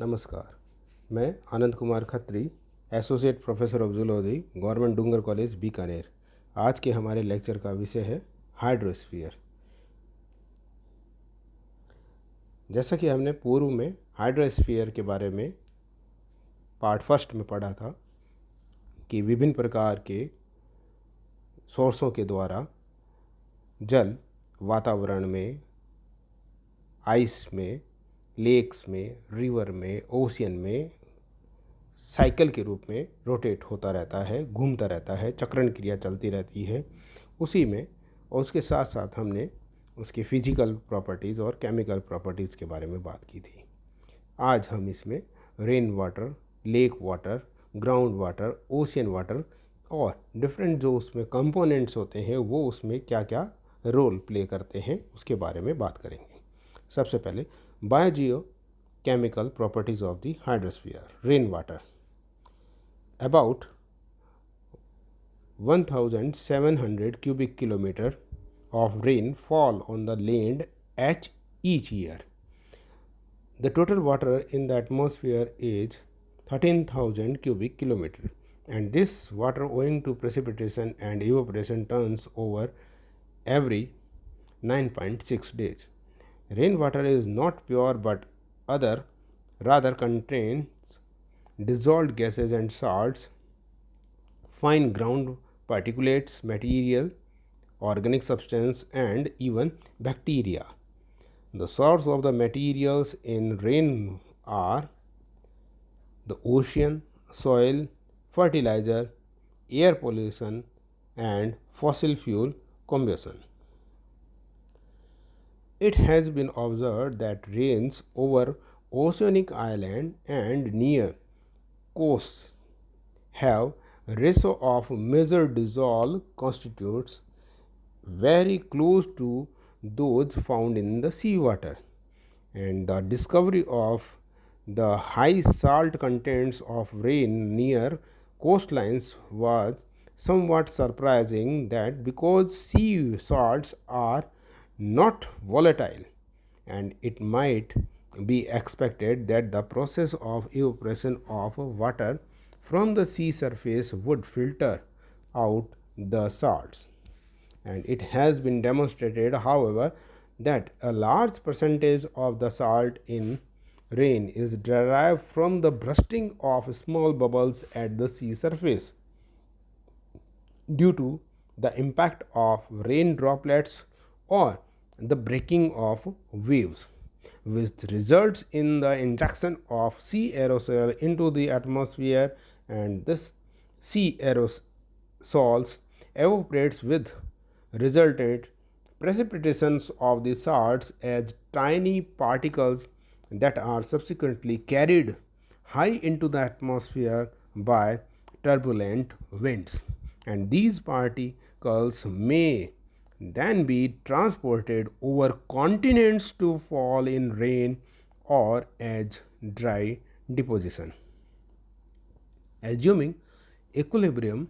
नमस्कार, मैं Anand Kumar Khatri, associate professor of zoology, government Dungar college Bikaner. आज के हमारे लेक्चर का विषय है हाइड्रोस्फीयर। जैसा कि हमने पूर्व में हाइड्रोस्फीयर के बारे में पार्ट फर्स्ट में पढ़ा था कि विभिन्न प्रकार के सोर्सों के द्वारा जल वातावरण में, आइस में, लेक्स में, रिवर में, ओशियन में साइकिल के रूप में रोटेट होता रहता है, घूमता रहता है, चक्रण क्रिया चलती रहती है उसी में। और उसके साथ साथ हमने उसके फिजिकल प्रॉपर्टीज़ और केमिकल प्रॉपर्टीज़ के बारे में बात की थी। आज हम इसमें rain water, lake water, ground water, ocean water और डिफरेंट जो उसमें कंपोनेंट्स होते हैं वो उसमें क्या क्या रोल प्ले करते हैं उसके बारे में बात करेंगे। सबसे पहले biogeochemical properties of the hydrosphere. Rain water, about 1700 cubic kilometer of rain fall on the land each year. The total water in the atmosphere is 13,000 cubic kilometer, and this water owing to precipitation and evaporation turns over every 9.6 days. Rainwater is not pure but rather contains dissolved gases and salts, fine ground particulates, material, organic substance, and even bacteria. The source of the materials in rain are the ocean, soil, fertilizer, air pollution, and fossil fuel combustion. It has been observed that rains over oceanic islands and near coasts have ratio of measured dissolved constitutes very close to those found in the seawater, and the discovery of the high salt contents of rain near coastlines was somewhat surprising, that because sea salts are not volatile, and it might be expected that the process of evaporation of water from the sea surface would filter out the salts. And it has been demonstrated, however, that a large percentage of the salt in rain is derived from the bursting of small bubbles at the sea surface due to the impact of rain droplets or the breaking of waves, which results in the injection of sea aerosol into the atmosphere, and this sea aerosols evaporates with resultant precipitations of the salts as tiny particles that are subsequently carried high into the atmosphere by turbulent winds, and these particles may then be transported over continents to fall in rain or as dry deposition. Assuming equilibrium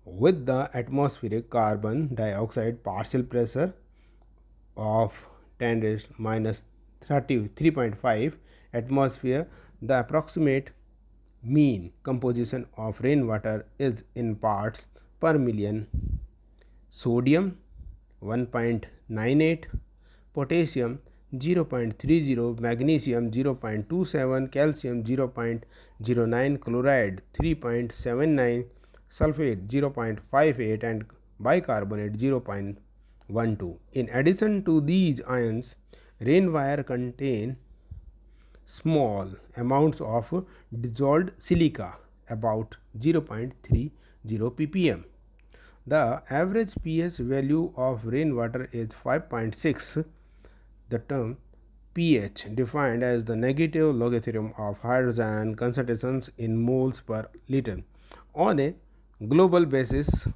with the atmospheric carbon dioxide partial pressure of 10 raised minus 33.5 atmosphere, the approximate mean composition of rainwater is in parts per million: sodium 1.98, potassium 0.30, magnesium 0.27, calcium 0.09, chloride 3.79, sulfate 0.58, and bicarbonate 0.12. In addition to these ions, rainwater contain small amounts of dissolved silica, about 0.30 ppm. The average pH value of rainwater is 5.6. The term pH, defined as the negative logarithm of hydrogen concentrations in moles per liter on a global basis,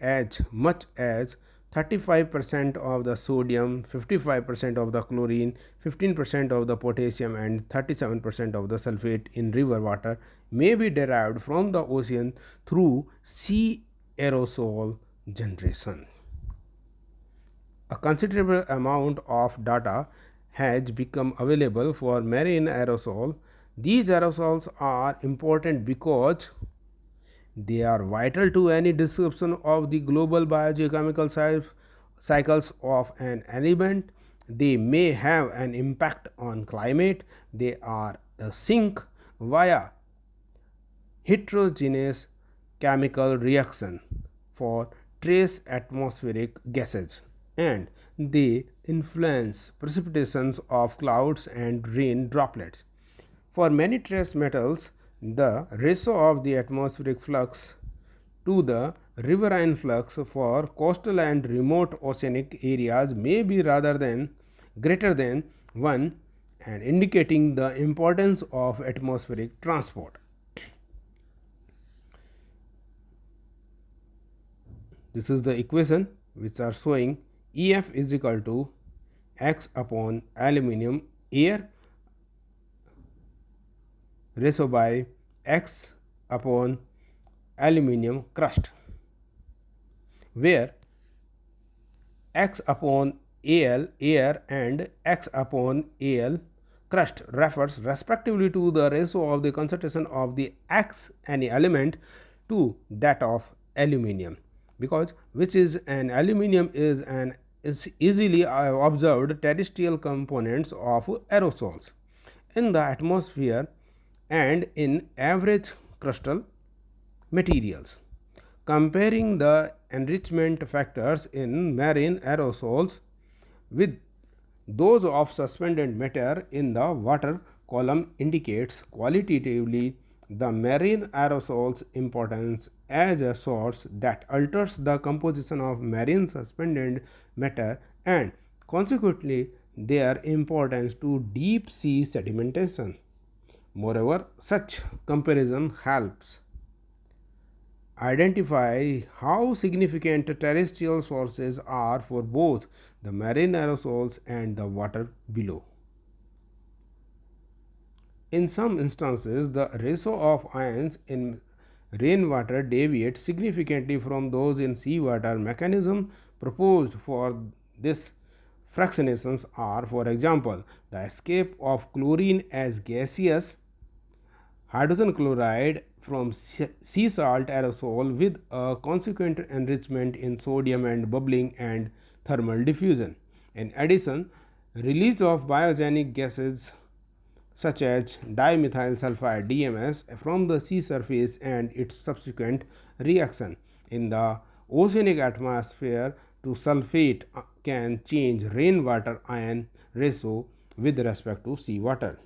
as much as 35% of the sodium, 55% of the chlorine, 15% of the potassium, and 37% of the sulfate in river water may be derived from the ocean through sea aerosol generation. A considerable amount of data has become available for marine aerosol These aerosols are important because they are vital to any description of the global biogeochemical cycles of an element. They may have an impact on climate. They are a sink via heterogeneous chemical reaction for trace atmospheric gases, and they influence precipitations of clouds and rain droplets. For many trace metals, the ratio of the atmospheric flux to the riverine flux for coastal and remote oceanic areas may be rather than greater than 1, and indicating the importance of atmospheric transport. This is the equation which are showing EF is equal to x upon aluminum air ratio by x upon aluminum crust, where x upon Al air and x upon Al crust refers respectively to the ratio of the concentration of the x any element to that of aluminum, because which is an aluminum is easily observed terrestrial components of aerosols in the atmosphere and in average crustal materials. Comparing the enrichment factors in marine aerosols with those of suspended matter in the water column indicates qualitatively the marine aerosol's importance as a source that alters the composition of marine suspended matter and consequently their importance to deep sea sedimentation. Moreover, such comparison helps identify how significant terrestrial sources are for both the marine aerosols and the water below. In some instances, the ratio of ions in rainwater deviates significantly from those in seawater. Mechanism proposed for this fractionations are, for example, the escape of chlorine as gaseous hydrogen chloride from sea salt aerosol with a consequent enrichment in sodium and bubbling and thermal diffusion. In addition, release of biogenic gases such as dimethyl sulfide DMS from the sea surface and its subsequent reaction in the oceanic atmosphere to sulfate can change rainwater ion ratio with respect to seawater.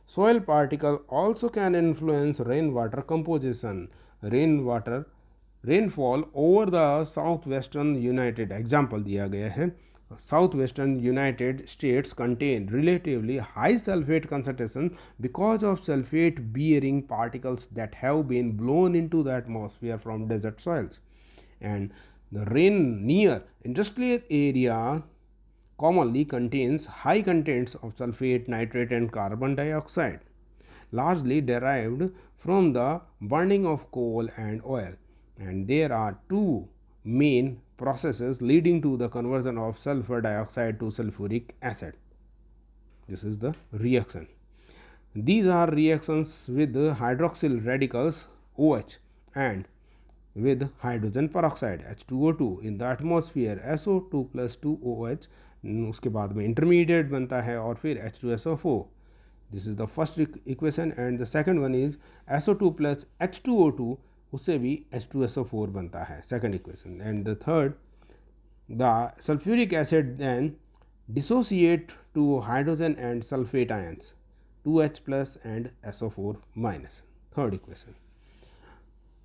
Soil particle also can influence rainwater composition. Rainfall over the southwestern United example दिया गया है. Southwestern United States contain relatively high sulfate concentration because of sulfate bearing particles that have been blown into the atmosphere from desert soils, and the rain near industrial area commonly contains high contents of sulfate, nitrate and carbon dioxide, largely derived from the burning of coal and oil. And there are two main processes leading to the conversion of sulfur dioxide to sulfuric acid. This is the reaction. These are reactions with hydroxyl radicals OH and with hydrogen peroxide H2O2 in the atmosphere SO2 plus 2OH. उसके बाद में intermediate बनता है और फिर H2SO4. This is the first equation and the second one is SO2 plus H2O2 उससे भी H2SO4 बनता है second equation, and the third, the sulfuric acid then dissociate to hydrogen and sulfate ions 2H plus and SO4 minus, third equation.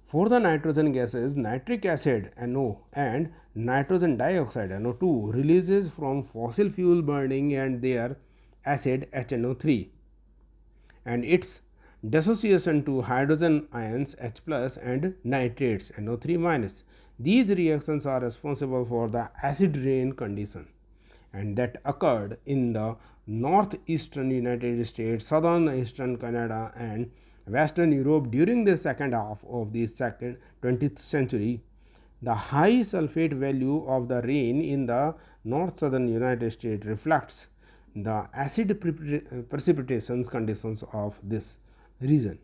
For the nitrogen gases, nitric acid NO and nitrogen dioxide NO2 releases from fossil fuel burning and their acid HNO3 and its dissociation to hydrogen ions H plus and nitrates NO3 minus. These reactions are responsible for the acid rain condition and that occurred in the northeastern United States, southern eastern Canada and Western Europe during the second half of the 20th century. The high sulfate value of the rain in the north southern United States reflects the acid precipitation conditions of this region.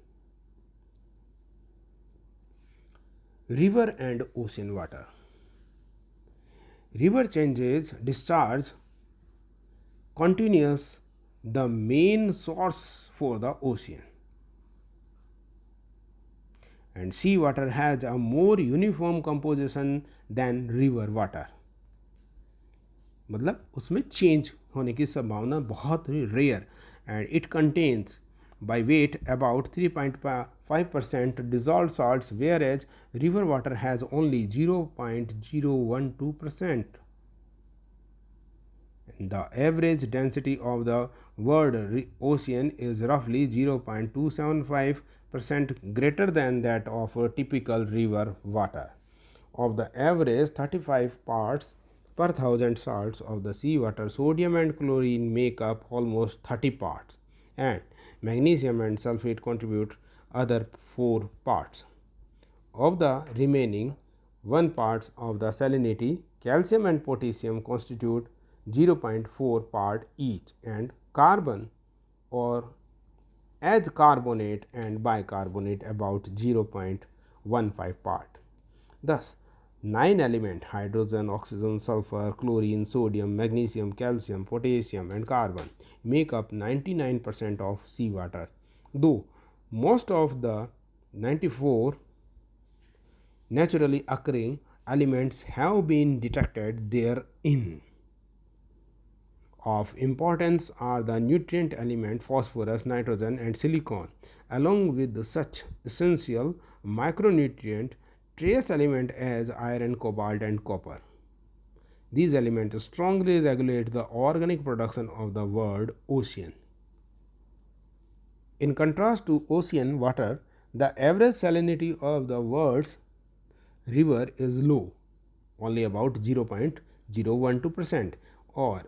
River and ocean water. River changes discharge continuous the main source for the ocean, and sea water has a more uniform composition than river water. मतलब उसमें change होने की संभावना बहुत rare, and it contains by weight about 3.5% dissolved salts, whereas river water has only 0.012%. The average density of the world ocean is roughly 0.275% greater than that of a typical river water. Of the average 35 parts per thousand salts of the sea water, sodium and chlorine make up almost 30 parts, and magnesium and sulfate contribute other 4 parts. Of the remaining 1 parts of the salinity, calcium and potassium constitute 0.4 part each, and carbon or as carbonate and bicarbonate about 0.15 part. Thus, 9 elements hydrogen, oxygen, sulfur, chlorine, sodium, magnesium, calcium, potassium and carbon make up 99% of seawater, though most of the 94 naturally occurring elements have been detected therein. Of importance are the nutrient element phosphorus, nitrogen and silicon, along with such essential micronutrient trace element as iron, cobalt and copper. These elements strongly regulate the organic production of the world ocean. In contrast to ocean water, the average salinity of the world's river is low, only about 0.012% or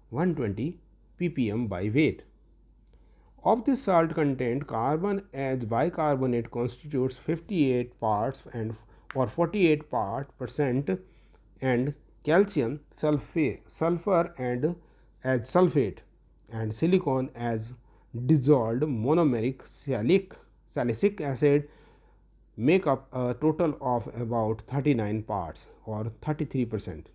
120 ppm by weight. Of this salt content, carbon as bicarbonate constitutes 58 parts and or 48 percent, and calcium, sulfur and as sulfate, and silicon as dissolved monomeric salicylic acid make up a total of about 39 parts or 33%.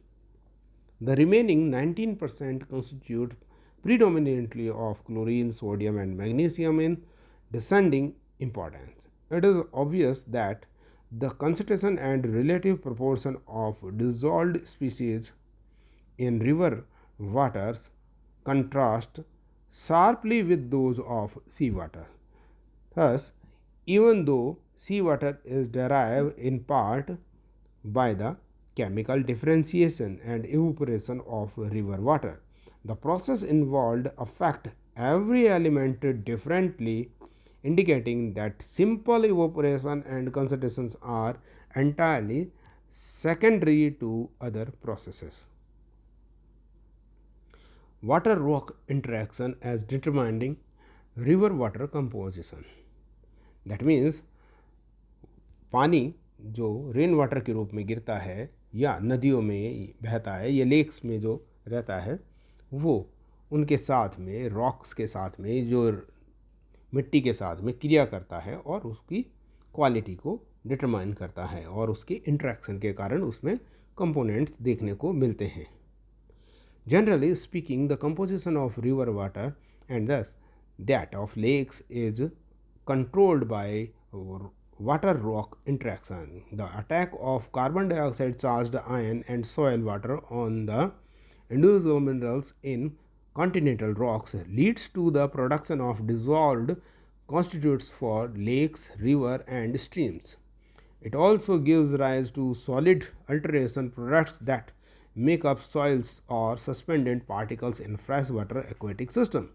The remaining 19% constitute predominantly of chlorine, sodium and magnesium in descending importance. It is obvious that the concentration and relative proportion of dissolved species in river waters contrast sharply with those of seawater. Thus, even though seawater is derived in part by the chemical differentiation and evaporation of river water, the process involved affect every element differently, indicating that simple evaporation and concentrations are entirely secondary to other processes. Water rock interaction as determining river water composition. That means पानी जो rain water के रूप में गिरता है या नदियों में बहता है या लेक्स में जो रहता है, वो उनके साथ में रॉक्स के साथ में जो मिट्टी के साथ में क्रिया करता है और उसकी क्वालिटी को डिटरमाइन करता है और उसके इंटरेक्शन के कारण उसमें कंपोनेंट्स देखने को मिलते हैं. Generally speaking, the composition of river water and thus that of lakes is controlled by water rock interaction. The attack of carbon dioxide charged iron and soil water on the individual minerals in continental rocks leads to the production of dissolved constituents for lakes, river and streams. It also gives rise to solid alteration products that make up soils or suspended particles in freshwater aquatic system.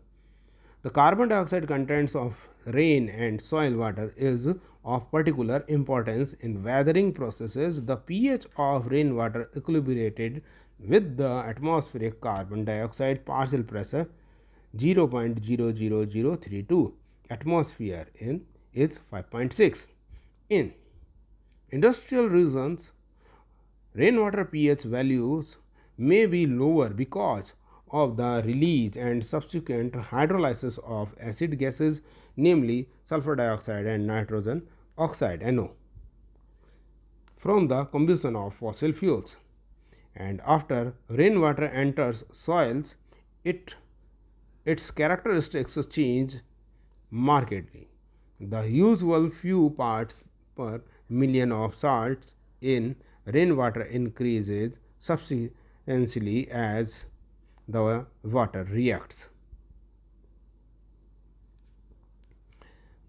The carbon dioxide contents of rain and soil water is of particular importance in weathering processes. The pH of rainwater equilibrated with the atmospheric carbon dioxide partial pressure 0.00032 atmosphere in is 5.6. In industrial regions, rainwater pH values may be lower because of the release and subsequent hydrolysis of acid gases, namely sulfur dioxide and nitrogen oxide NO, from the combustion of fossil fuels. And after rainwater enters soils, its characteristics change markedly. The usual few parts per million of salts in rainwater increases substantially as the water reacts.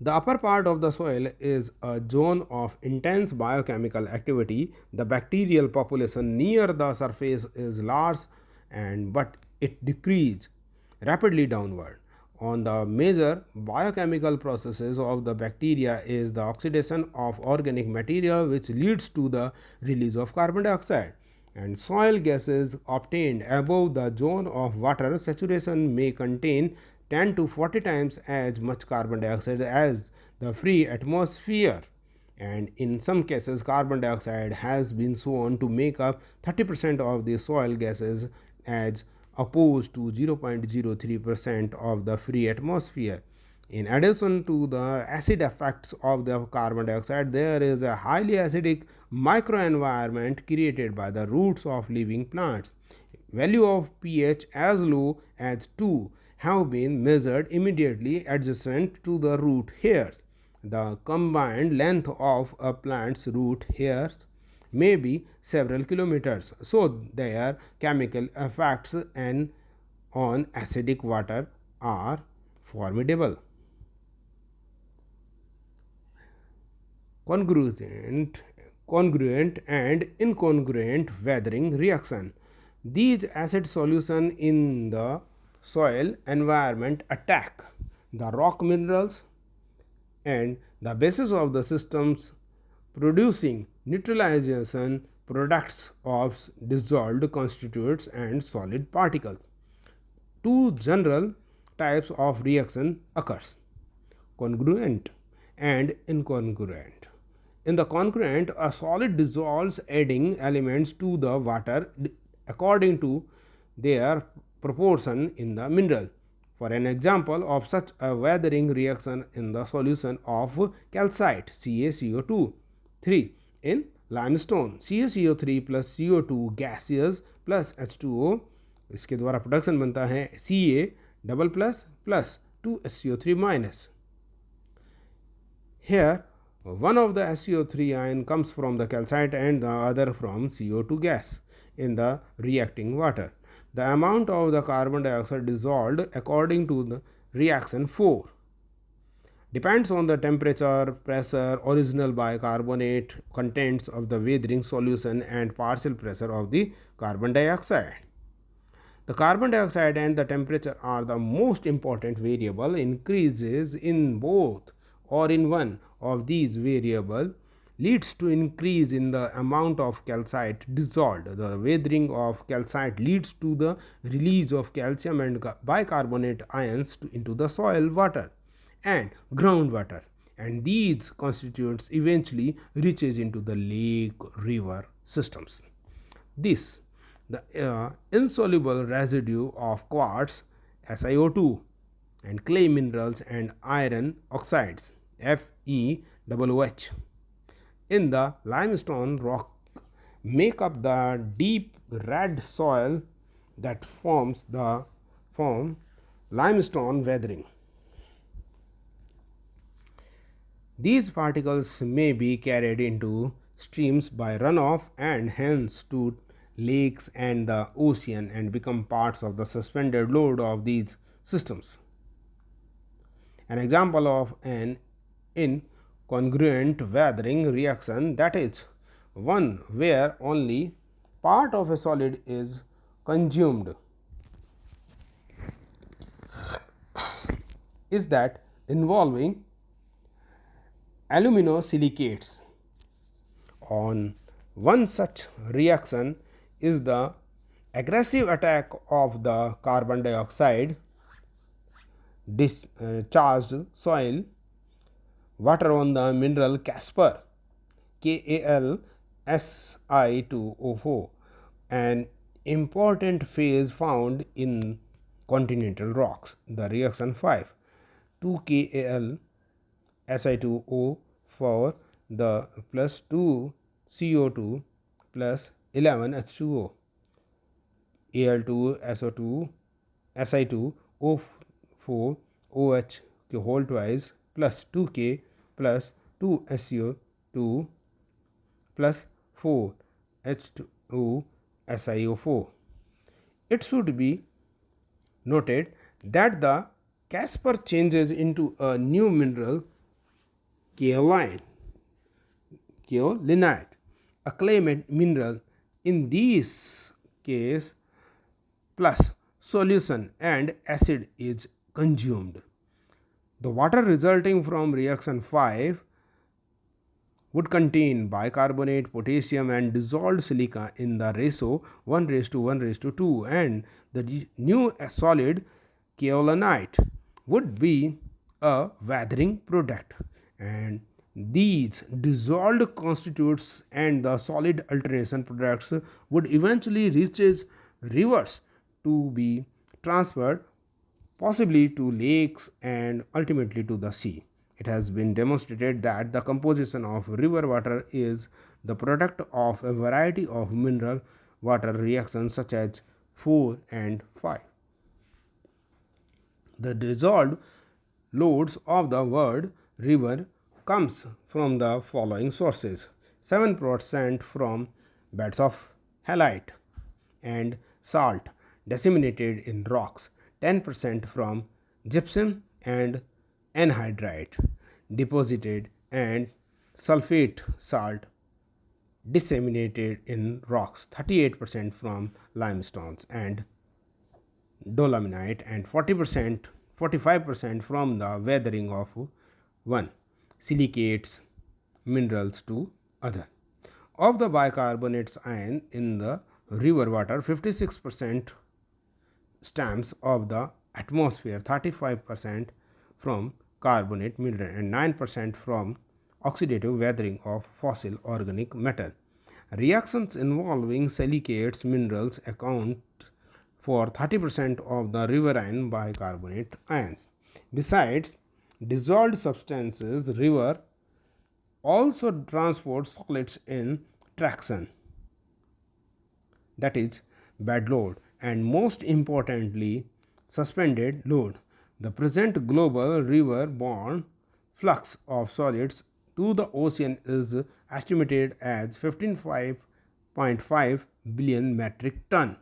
The upper part of the soil is a zone of intense biochemical activity. The bacterial population near the surface is large, but it decreases rapidly downward. On the major biochemical processes of the bacteria is the oxidation of organic material, which leads to the release of carbon dioxide. And soil gases obtained above the zone of water saturation may contain 10 to 40 times as much carbon dioxide as the free atmosphere. And in some cases, carbon dioxide has been shown to make up 30% of the soil gases as opposed to 0.03% of the free atmosphere. In addition to the acid effects of the carbon dioxide, there is a highly acidic microenvironment created by the roots of living plants. Value of pH as low as 2 have been measured immediately adjacent to the root hairs. The combined length of a plant's root hairs may be several kilometers, so their chemical effects on acidic water are formidable. Congruent and incongruent weathering reaction. These acid solutions in the soil environment attack the rock minerals and the basis of the systems, producing neutralization products of dissolved constituents and solid particles. Two general types of reaction occurs: congruent and incongruent. In the congruent, a solid dissolves adding elements to the water according to their proportion in the mineral. For an example of such a weathering reaction in the solution of calcite CaCO2 3 in limestone CaCO3 plus CO2 gaseous plus H2O, इसके द्वारा production बनता है Ca double plus plus 2SCO3 minus. Here one of the SCO3 ion comes from the calcite and the other from CO2 gas in the reacting water. The amount of the carbon dioxide dissolved according to the reaction 4 depends on the temperature, pressure, original bicarbonate contents of the weathering solution and partial pressure of the carbon dioxide. The carbon dioxide and the temperature are the most important variable. Increases in both or in one of these variables leads to increase in the amount of calcite dissolved. The weathering of calcite leads to the release of calcium and bicarbonate ions into the soil water and groundwater, and these constituents eventually reaches into the lake river systems. This the insoluble residue of quartz SiO2 and clay minerals and iron oxides FeOH in the limestone rock make up the deep red soil that form limestone weathering. These particles may be carried into streams by runoff and hence to lakes and the ocean and become parts of the suspended load of these systems. An example of an incongruent weathering reaction, that is one where only part of a solid is consumed, is that involving aluminosilicates. On one such reaction is the aggressive attack of the carbon dioxide discharged soil water on the mineral Calc SI2O4, and important phase found in continental rocks. The reaction 5, 2Kal Si2O for the plus 2 CO2 plus 11 H2O, Al2 SO2 Si2 O4 OH whole twice plus 2K plus 2 SO2 plus 4 H2O SiO4. It should be noted that the Caspar changes into a new mineral kaolin, kaolinite, a clement mineral. In this case, plus solution and acid is consumed. The water resulting from reaction 5 would contain bicarbonate, potassium and dissolved silica in the ratio 1:1:2, and the new solid kaolinite would be a weathering product, and these dissolved constituents and the solid alternation products would eventually reaches rivers to be transferred, possibly to lakes and ultimately to the sea. It has been demonstrated that the composition of river water is the product of a variety of mineral water reactions such as 4 and 5. The dissolved loads of the word river comes from the following sources: 7% from beds of halite and salt disseminated in rocks, 10% from gypsum and anhydrite deposited, and sulfate salt disseminated in rocks, 38% from limestones and dolomite, and 45% from the weathering of one silicates minerals to other. Of the bicarbonates ion in the river water, 56% stems of the atmosphere, 35% from carbonate mineral and 9% from oxidative weathering of fossil organic matter. Reactions involving silicates minerals account for 30% of the riverine bicarbonate ions. Besides dissolved substances, river also transports solids in traction, that is bed load, and most importantly suspended load. The present global river borne flux of solids to the ocean is estimated as 15.5 billion metric ton,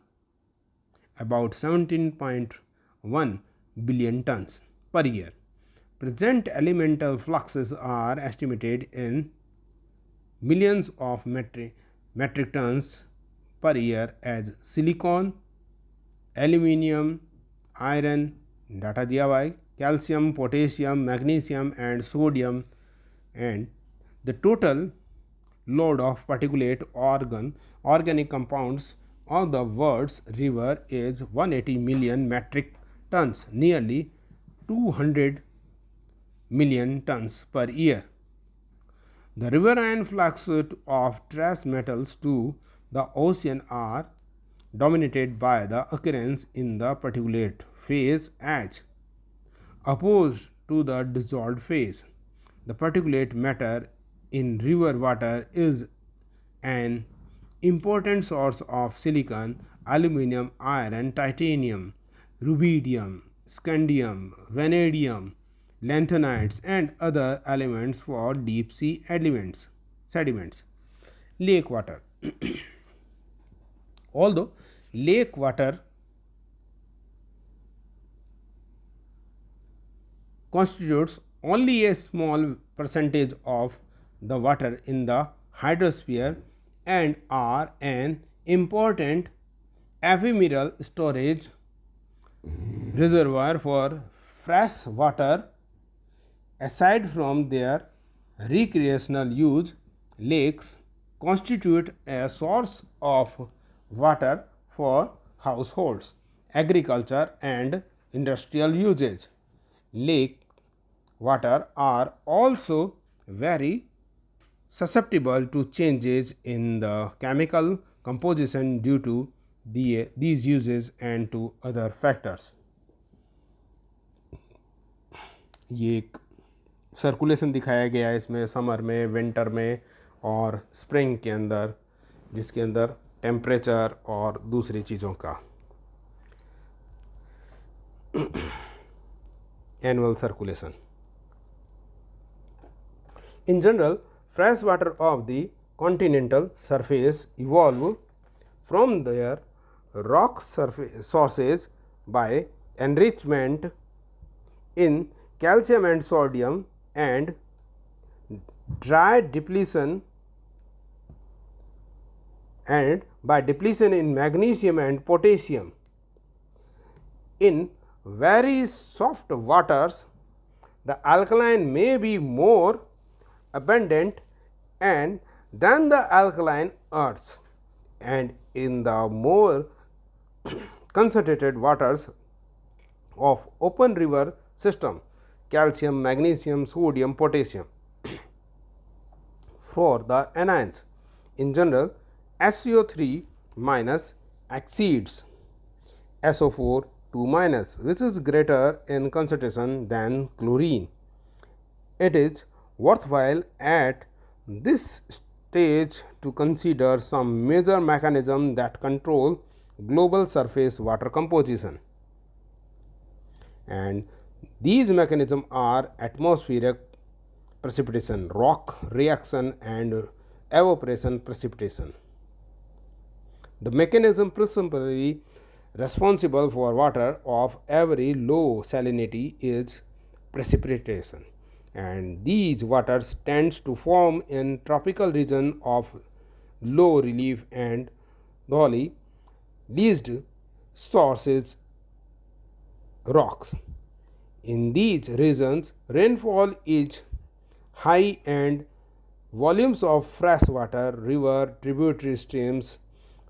about 17.1 billion tons per year. Present elemental fluxes are estimated in millions of metric tons per year as silicon, aluminium, iron, data दिया हुआ है, calcium, potassium, magnesium and sodium, and the total load of particulate organic compounds on the world's river is 180 million metric tons, nearly 200 million tons per year. The riverine flux of trace metals to the ocean are dominated by the occurrence in the particulate phase as opposed to the dissolved phase. The particulate matter in river water is an important source of silicon, aluminum, iron, titanium, rubidium, scandium, vanadium, lanthanides and other elements for deep sea sediments. Lake water. Although lake water constitutes only a small percentage of the water in the hydrosphere and are an important ephemeral storage reservoir for fresh water. Aside from their recreational use, lakes constitute a source of water for households, agriculture and industrial usage. Lake water are also very susceptible to changes in the chemical composition due to these uses and to other factors. ये एक circulation दिखाया गया है इसमें summer में, winter में और spring के अंदर, जिसके अंदर टेम्परेचर और दूसरी चीज़ों का annual circulation. In general, fresh water of the continental surface evolve from their rock sources by enrichment in calcium and sodium and dry depletion and by depletion in magnesium and potassium. In very soft waters, the alkaline may be more abundant and than the alkaline earths, and in the more concentrated waters of open river system, calcium, magnesium, sodium, potassium. For the anions, in general, SCO3 minus exceeds SO4 2 minus, which is greater in concentration than chlorine. It is worthwhile at this stage to consider some major mechanisms that control global surface water composition, and these mechanisms are atmospheric precipitation, rock reaction and evaporation precipitation. The mechanism principally responsible for water of very low salinity is precipitation, and these waters tends to form in tropical region of low relief and the least sources rocks. In these regions, rainfall is high and volumes of fresh water, river, tributary streams,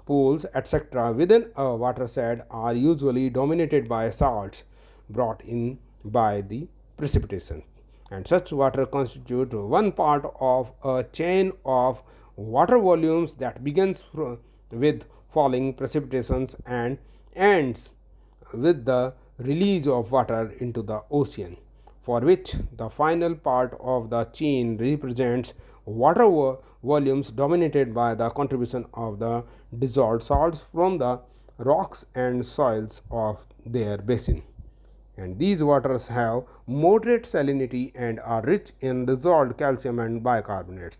pools, etc. within a watershed are usually dominated by salts brought in by the precipitation, and such water constitute one part of a chain of water volumes that begins with falling precipitations and ends with the release of water into the ocean, for which the final part of the chain represents water volumes dominated by the contribution of the dissolved salts from the rocks and soils of their basin. And these waters have moderate salinity and are rich in dissolved calcium and bicarbonates.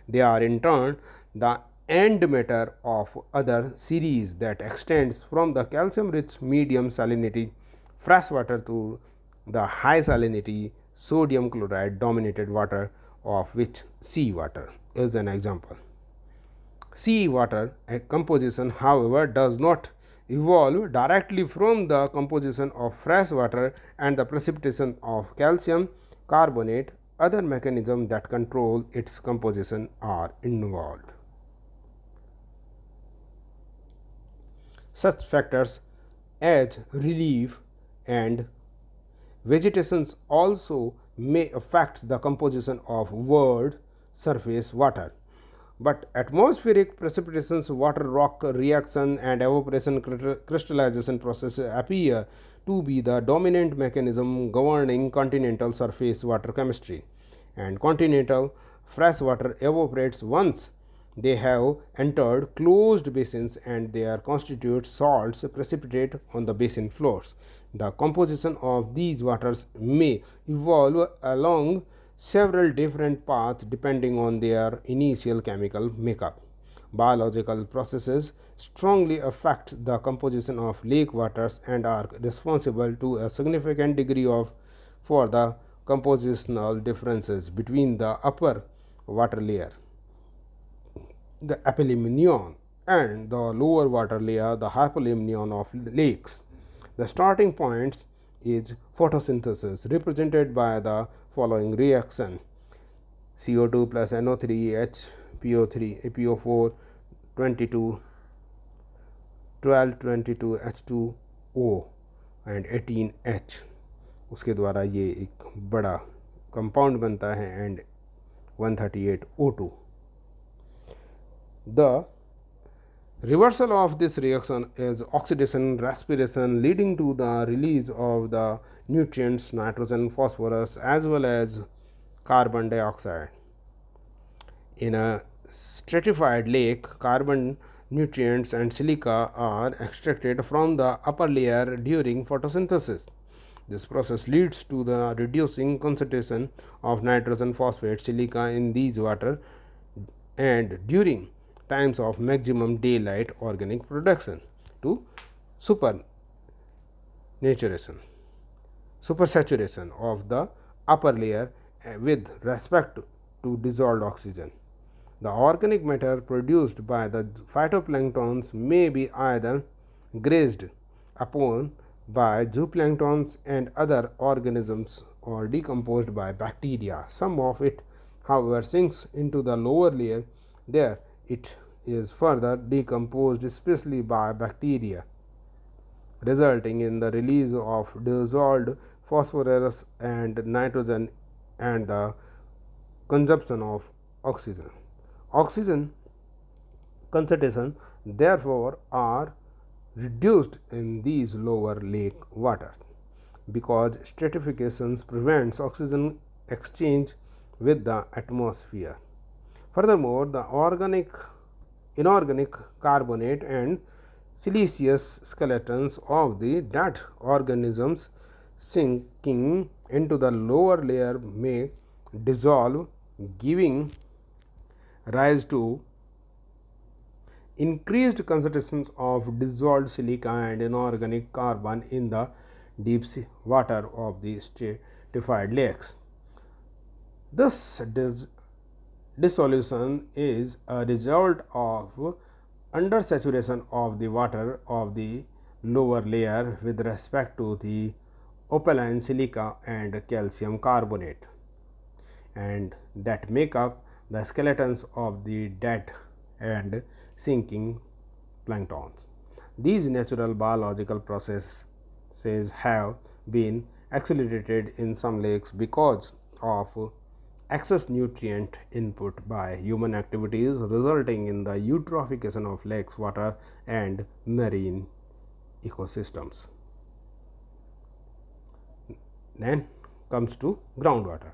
They are in turn the end matter of other series that extends from the calcium rich medium salinity fresh water to the high salinity sodium chloride dominated water, of which sea water is an example. Sea water composition, however, does not evolve directly from the composition of fresh water and the precipitation of calcium carbonate. Other mechanisms that control its composition are involved. Such factors as relief and vegetations also may affect the composition of world surface water, but atmospheric precipitations, water rock reaction and evaporation crystallization processes appear to be the dominant mechanism governing continental surface water chemistry, and continental fresh water evaporates once they have entered closed basins and their constituent salts precipitate on the basin floors. The composition of these waters may evolve along several different paths depending on their initial chemical makeup. Biological processes strongly affect the composition of lake waters and are responsible to a significant degree for the compositional differences between the upper water layer, the apolemnion, and the lower water layer, the hypolemnion of lakes. The starting point is photosynthesis, represented by the following reaction: CO2 plus NO3 H PO3 PO4 22 12 22 H2O and 18 H. उसके द्वारा ये एक बड़ा compound बनता है and 138 O2. The Reversal of this reaction is oxidation respiration, leading to the release of the nutrients nitrogen, phosphorus, as well as carbon dioxide. In a stratified lake, carbon, nutrients, and silica are extracted from the upper layer during photosynthesis. This process leads to the reducing concentration of nitrogen, phosphate, silica in these water, and during times of maximum daylight organic production to supernaturation, supersaturation of the upper layer with respect to dissolved oxygen. The organic matter produced by the phytoplanktons may be either grazed upon by zooplanktons and other organisms or decomposed by bacteria. Some of it, however, sinks into the lower layer. There it is further decomposed, especially by bacteria, resulting in the release of dissolved phosphorus and nitrogen and the consumption of oxygen. Oxygen concentration therefore are reduced in these lower lake waters because stratification prevents oxygen exchange with the atmosphere. Furthermore, the inorganic carbonate and siliceous skeletons of the dead organisms sinking into the lower layer may dissolve, giving rise to increased concentrations of dissolved silica and inorganic carbon in the deep sea water of the stratified lakes. This dissolution is a result of undersaturation of the water of the lower layer with respect to the opaline silica and calcium carbonate, and that make up the skeletons of the dead and sinking planktons. These natural biological processes have been accelerated in some lakes because of excess nutrient input by human activities, resulting in the eutrophication of lakes, water, and marine ecosystems. Then comes to groundwater.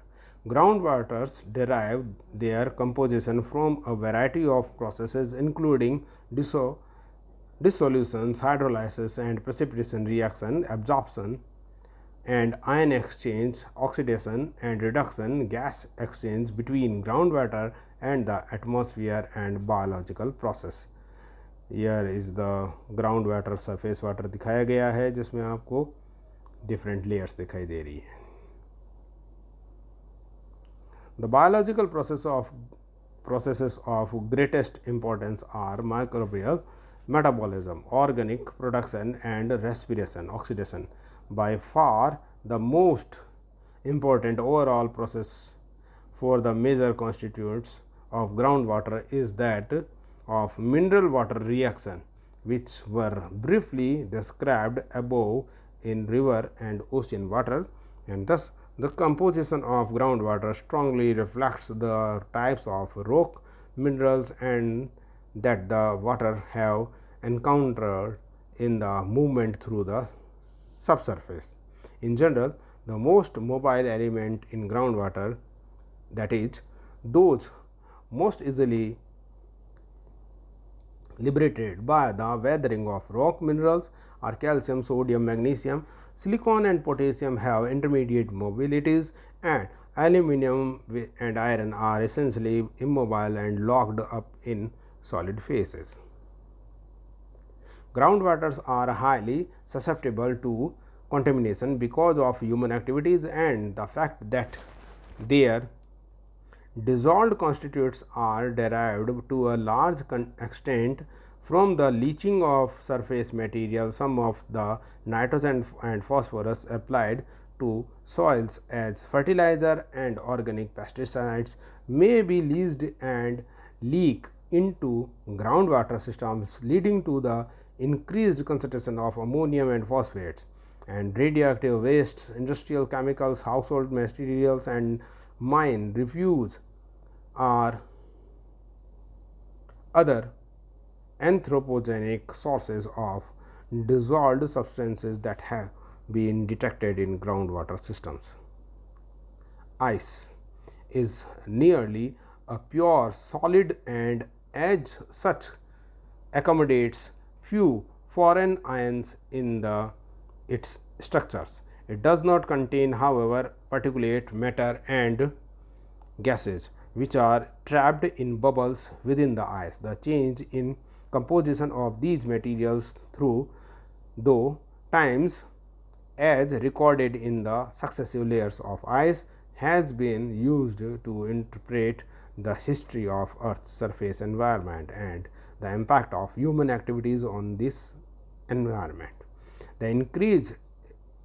Groundwaters derive their composition from a variety of processes including dissolutions, hydrolysis and precipitation reaction, absorption and ion exchange, oxidation and reduction, gas exchange between groundwater and the atmosphere and biological process. Here is the groundwater, surface water दिखाया गया है जिसमें आपको different layers दिखाई दे रही है. The biological processes of greatest importance are microbial metabolism, organic production and respiration, oxidation. By far the most important overall process for the major constituents of groundwater is that of mineral water reaction, which were briefly described above in river and ocean water, and thus the composition of groundwater strongly reflects the types of rock, minerals, and that the water have encountered in the movement through the subsurface. In general, the most mobile element in groundwater, that is, those most easily liberated by the weathering of rock minerals are calcium, sodium, magnesium. Silicon and potassium have intermediate mobilities, and aluminum and iron are essentially immobile and locked up in solid phases. Groundwaters are highly susceptible to contamination because of human activities and the fact that their dissolved constituents are derived to a large extent from the leaching of surface material. Some of the nitrogen and phosphorus applied to soils as fertilizer and organic pesticides may be leached and leak into groundwater systems, leading to the increased concentration of ammonium and phosphates and radioactive wastes, industrial chemicals, household materials, and mine refuse or other anthropogenic sources of dissolved substances that have been detected in groundwater systems. Ice is nearly a pure solid and as such accommodates few foreign ions in its structures. It does not contain, however, particulate matter and gases which are trapped in bubbles within the ice. The change in composition of these materials through though times as recorded in the successive layers of ice has been used to interpret the history of Earth's surface environment and the impact of human activities on this environment. The increase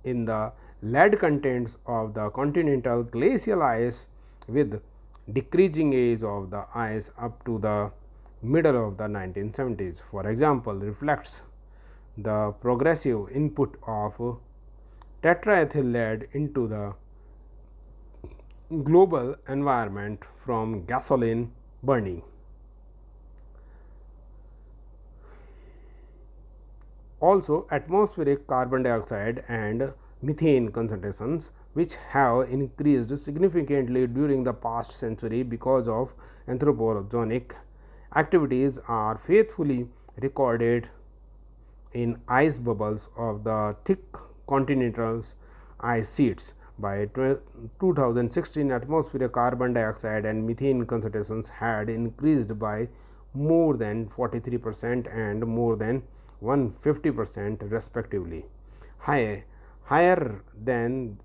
in the lead contents of the continental glacial ice with decreasing age of the ice up to the middle of the 1970s, for example, reflects the progressive input of tetraethyl lead into the global environment from gasoline burning. Also, atmospheric carbon dioxide and methane concentrations, which have increased significantly during the past century because of anthropogenic activities, are faithfully recorded in ice bubbles of the thick continental ice sheets. By 2016, atmospheric carbon dioxide and methane concentrations had increased by more than 43% and more than 150% respectively, higher than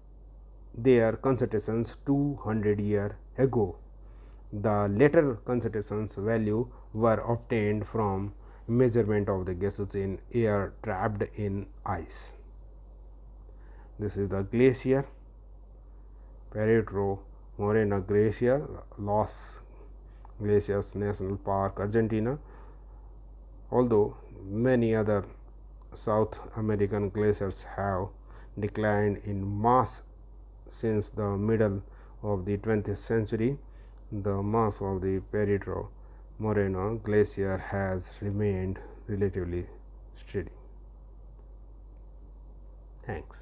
their concentrations 200 years ago. The latter concentrations value were obtained from measurement of the gases in air trapped in ice. This is the glacier, Perito Moreno Glacier, Los Glaciers National Park, Argentina. Although many other South American glaciers have declined in mass since the middle of the 20th century, the mass of the Perito Moreno Glacier has remained relatively steady. Thanks.